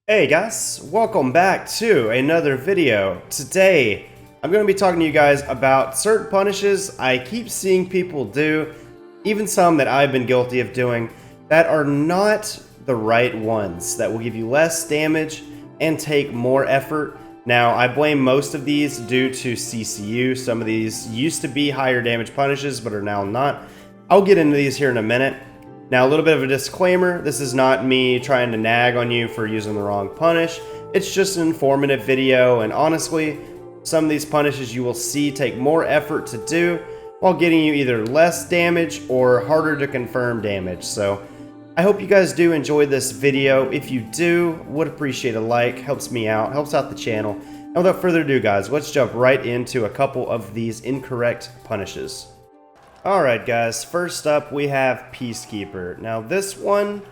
Hey guys, welcome back to another video. Today, I'm going to be talking to you guys about certain punishes I keep seeing people do, even some that I've been guilty of doing, that are not the right ones, that will give you less damage and take more effort. Now, I blame most of these due to CCU. Some of these used to be higher damage punishes, but are now not. I'll get into these here in a minute. Now, a little bit of a disclaimer, this is not me trying to nag on you for using the wrong punish. It's just an informative video, and honestly, some of these punishes you will see take more effort to do while getting you either less damage or harder to confirm damage. So, I hope you guys do enjoy this video. If you do, would appreciate a like, helps me out, helps out the channel. And without further ado guys, let's jump right into a couple of these incorrect punishes. Alright guys, first up we have Peacekeeper. Now this one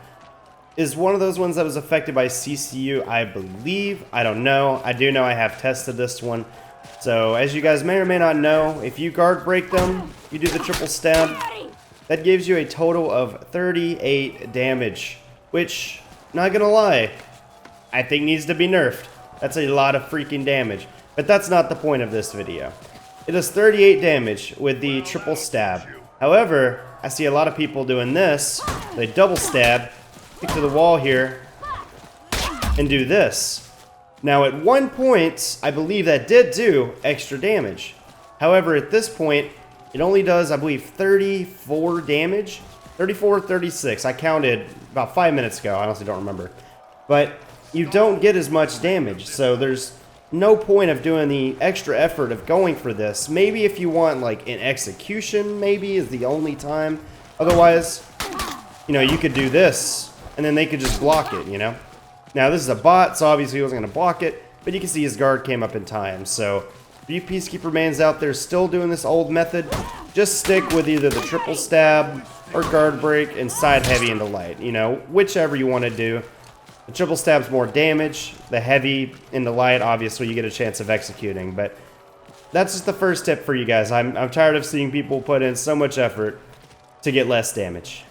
is one of those ones that was affected by CCU, I believe. I don't know. I do know I have tested this one. So as you guys may or may not know, if you guard break them, you do the triple stab, that gives you a total of 38 damage. Which, not gonna lie, I think needs to be nerfed. That's a lot of freaking damage. But that's not the point of this video. It does 38 damage with the triple stab. However, I see a lot of people doing this. They double stab, stick to the wall here, and do this. Now at one point, I believe that did do extra damage. However, at this point, it only does, I believe, 34 damage. 34 or 36. I counted about 5 minutes ago. I honestly don't remember. But you don't get as much damage, so there's no point of doing the extra effort of going for this. Maybe if you want like an execution, maybe is the only time. Otherwise, you know, you could do this and then they could just block it, you know. Now this is a bot, so obviously he wasn't going to block it, but you can see his guard came up in time. So if you Peacekeeper mans out there still doing this old method, just stick with either the triple stab or guard break and side heavy into light, you know, whichever you want to do. The triple stab's more damage, the heavy in the light, obviously you get a chance of executing, but that's just the first tip for you guys. I'm tired of seeing people put in so much effort to get less damage.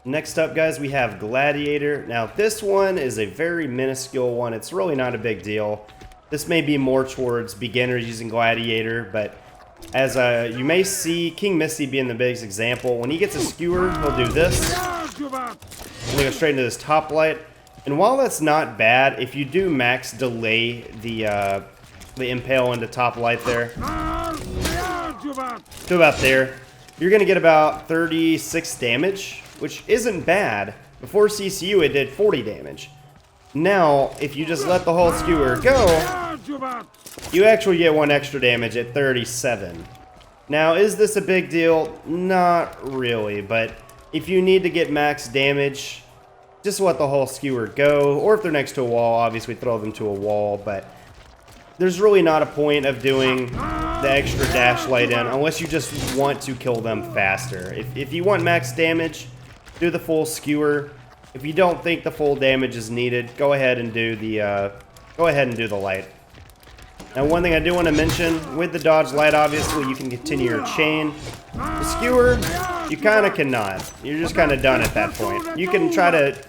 Next up, guys, we have Gladiator. Now, this one is a very minuscule one. It's really not a big deal. This may be more towards beginners using Gladiator, but as you may see, King Misty being the biggest example, when he gets a skewer, he'll do this. And then go straight into this top light. And while that's not bad, if you do max delay the impale into top light there, to about there, you're going to get about 36 damage, which isn't bad. Before CCU, it did 40 damage. Now, if you just let the whole skewer go, you actually get one extra damage at 37. Now, is this a big deal? Not really, but if you need to get max damage, just let the whole skewer go, or if they're next to a wall, obviously throw them to a wall, but there's really not a point of doing the extra dash light in unless you just want to kill them faster. If you want max damage, do the full skewer. If you don't think the full damage is needed, go ahead and do the light. Now, one thing I do want to mention, with the dodge light, obviously, you can continue your chain. The skewer, you kind of cannot. You're just kind of done at that point. You can try to,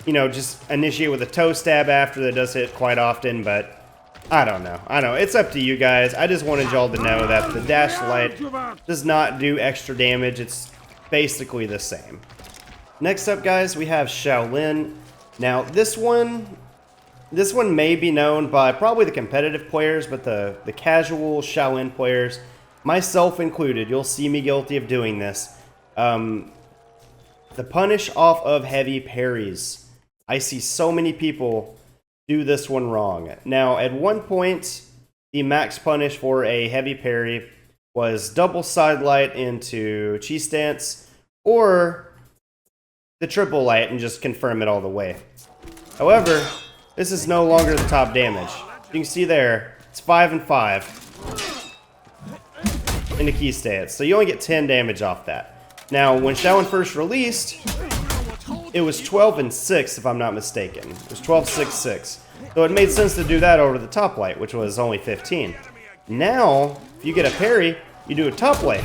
you know, just initiate with a toe stab after. That does hit quite often, but I don't know. It's up to you guys. I just wanted y'all to know that the dash light does not do extra damage. It's basically the same. Next up, guys, we have Shaolin. Now, this one may be known by probably the competitive players, but the casual Shaolin players, myself included, you'll see me guilty of doing this. The punish off of heavy parries. I see so many people do this one wrong. Now, at one point, the max punish for a heavy parry was double side light into chi stance, or the triple light and just confirm it all the way. However, this is no longer the top damage. You can see there, it's 5 and 5 into key stance. So you only get 10 damage off that. Now, when Shaolin first released, it was 12 and 6 if I'm not mistaken. It was 12, 6, 6. So it made sense to do that over the top light, which was only 15. Now, if you get a parry, you do a top light,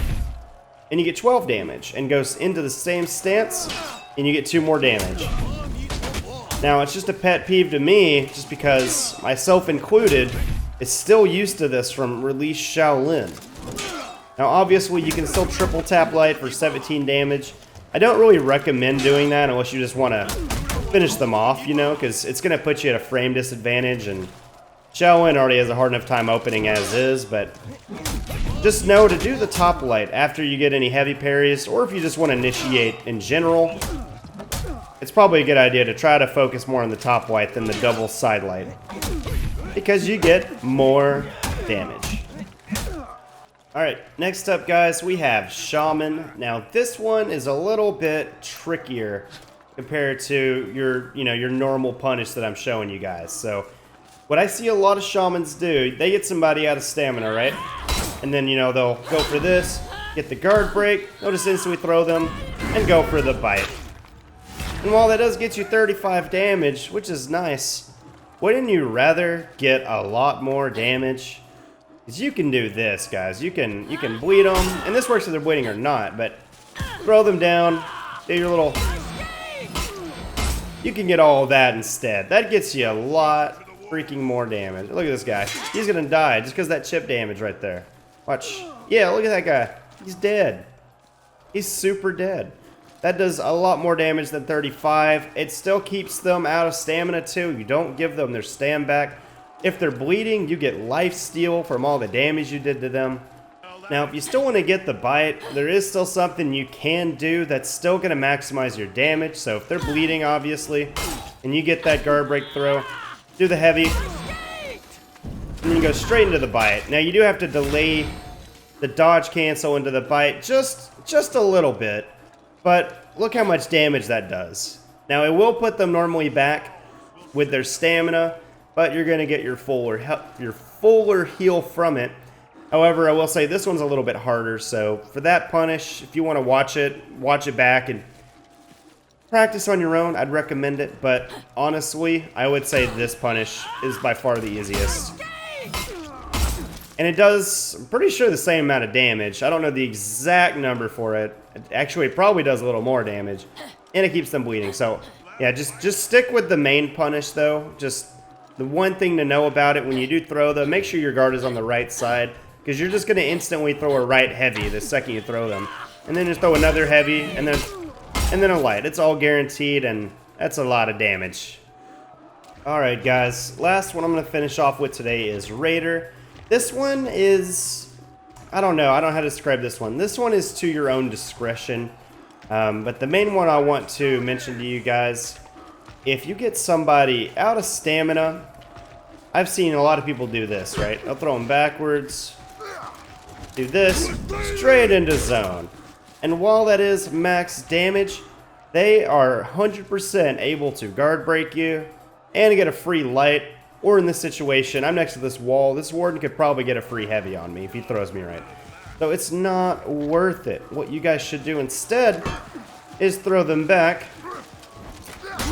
and you get 12 damage, and goes into the same stance, and you get 2 more damage. Now, it's just a pet peeve to me, just because, myself included, is still used to this from Release Shaolin. Now, obviously, you can still triple tap light for 17 damage. I don't really recommend doing that unless you just want to finish them off, you know, because it's going to put you at a frame disadvantage, and Shaolin already has a hard enough time opening as is, but just know to do the top light after you get any heavy parries, or if you just want to initiate in general, it's probably a good idea to try to focus more on the top light than the double side light, because you get more damage. Alright, next up guys, we have Shaman. Now this one is a little bit trickier compared to your normal punish that I'm showing you guys. So what I see a lot of shamans do, they get somebody out of stamina, right? And then, they'll go for this, get the guard break, they'll just instantly throw them, and go for the bite. And while that does get you 35 damage, which is nice, wouldn't you rather get a lot more damage? Because you can do this, guys. You can bleed them, and this works if they're bleeding or not, but throw them down, do your little... You can get all of that instead. That gets you a lot freaking more damage. Look at this guy. He's gonna die just because that chip damage right there. Watch. Yeah, look at that guy. He's dead. He's super dead. That does a lot more damage than 35. It still keeps them out of stamina too. You don't give them their stam back. If they're bleeding, you get life steal from all the damage you did to them. Now, if you still want to get the bite, there is still something you can do that's still going to maximize your damage. So if they're bleeding, obviously, and you get that guard break throw, do the heavy, and then you go straight into the bite. Now, you do have to delay the dodge cancel into the bite just a little bit, but look how much damage that does. Now, it will put them normally back with their stamina, but you're going to get your fuller heal from it. However, I will say this one's a little bit harder, so for that punish, if you want to watch it back and practice on your own, I'd recommend it, but honestly, I would say this punish is by far the easiest. And it does, I'm pretty sure, the same amount of damage. I don't know the exact number for it. Actually, it probably does a little more damage, and it keeps them bleeding. So, yeah, just stick with the main punish, though. Just the one thing to know about it, when you do throw them, make sure your guard is on the right side, because you're just going to instantly throw a right heavy the second you throw them. And then just throw another heavy, and then a light. It's all guaranteed, and that's a lot of damage. Alright guys, last one I'm going to finish off with today is Raider. This one is, I don't know how to describe this one. This one is to your own discretion. But the main one I want to mention to you guys, if you get somebody out of stamina, I've seen a lot of people do this, right? They'll throw them backwards, do this, straight into zone. And while that is max damage, they are 100% able to guard break you and get a free light. Or in this situation, I'm next to this wall. This warden could probably get a free heavy on me if he throws me right. So it's not worth it. What you guys should do instead is throw them back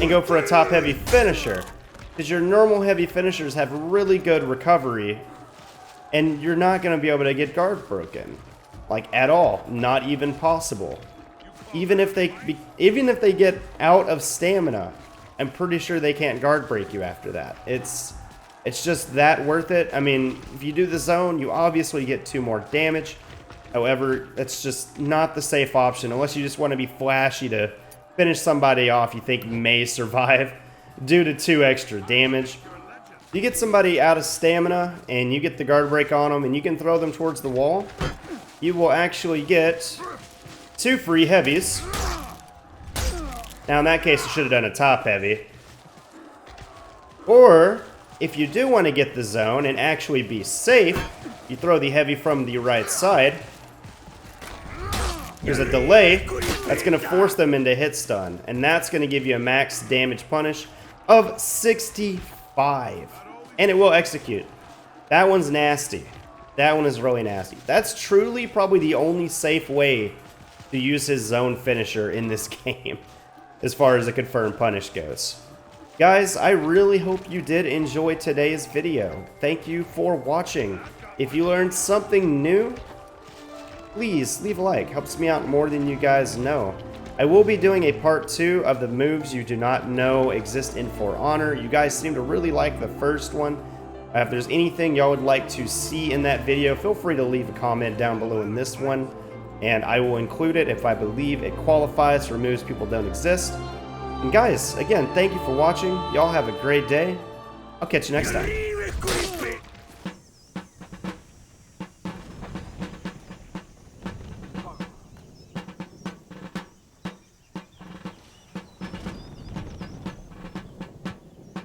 and go for a top heavy finisher. Because your normal heavy finishers have really good recovery, and you're not going to be able to get guard broken. Like, at all. Not even possible. Even if they get out of stamina, I'm pretty sure they can't guard break you after that. It's just that worth it. I mean, if you do the zone, you obviously get 2 more damage. However, that's just not the safe option unless you just want to be flashy to finish somebody off you think may survive due to 2 extra damage. You get somebody out of stamina and you get the guard break on them and you can throw them towards the wall, you will actually get 2 free heavies. Now in that case, you should have done a top heavy. Or, if you do want to get the zone and actually be safe, you throw the heavy from the right side. There's a delay that's going to force them into hit stun, and that's going to give you a max damage punish of 65. And it will execute. That one's nasty. That one is really nasty. That's truly probably the only safe way to use his zone finisher in this game, as far as a confirmed punish goes. Guys, I really hope you did enjoy today's video. Thank you for watching. If you learned something new, please leave a like. Helps me out more than you guys know. I will be doing a part 2 of the moves you do not know exist in For Honor. You guys seem to really like the first one. If there's anything y'all would like to see in that video, feel free to leave a comment down below in this one, and I will include it if I believe it qualifies for moves people don't exist. And guys, again, thank you for watching. Y'all have a great day. I'll catch you next time.